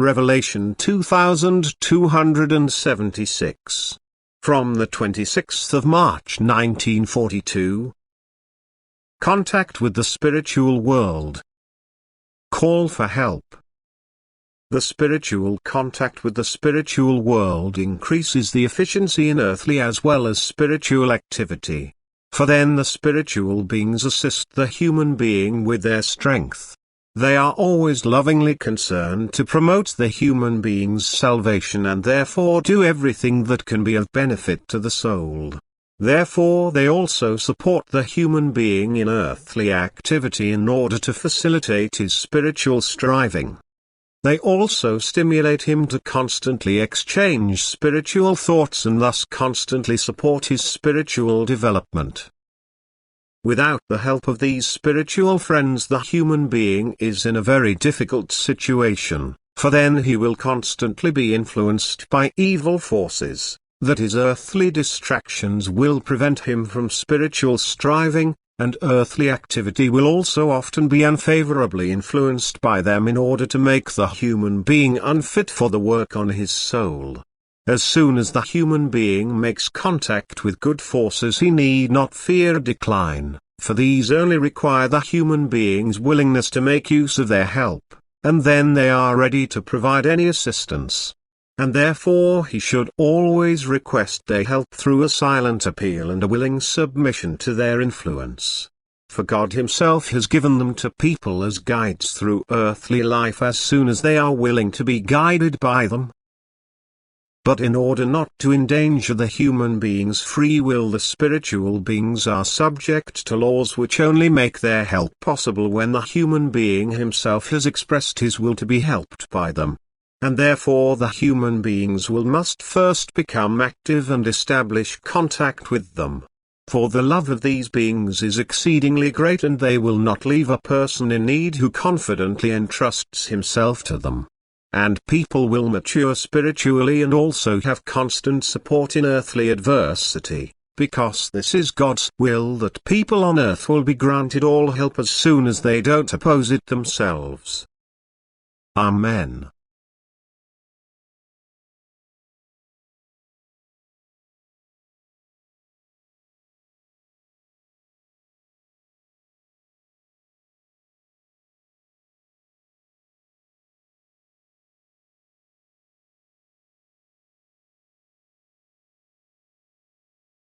Revelation 2276. From the 26th of March 1942. Contact with the spiritual world. Call for help. The spiritual contact with the spiritual world increases the efficiency in earthly as well as spiritual activity. For then the spiritual beings assist the human being with their strength. They are always lovingly concerned to promote the human being's salvation and therefore do everything that can be of benefit to the soul. Therefore they also support the human being in earthly activity in order to facilitate his spiritual striving. They also stimulate him to constantly exchange spiritual thoughts and thus constantly support his spiritual development. Without the help of these spiritual friends, the human being is in a very difficult situation, for then he will constantly be influenced by evil forces, that his earthly distractions will prevent him from spiritual striving, and earthly activity will also often be unfavorably influenced by them in order to make the human being unfit for the work on his soul. As soon as the human being makes contact with good forces, he need not fear decline, for these only require the human being's willingness to make use of their help, and then they are ready to provide any assistance. And therefore he should always request their help through a silent appeal and a willing submission to their influence. For God Himself has given them to people as guides through earthly life as soon as they are willing to be guided by them. But in order not to endanger the human being's free will, the spiritual beings are subject to laws which only make their help possible when the human being himself has expressed his will to be helped by them. And therefore the human beings must first become active and establish contact with them. For the love of these beings is exceedingly great, and they will not leave a person in need who confidently entrusts himself to them. And people will mature spiritually and also have constant support in earthly adversity, because this is God's will that people on earth will be granted all help as soon as they don't oppose it themselves. Amen.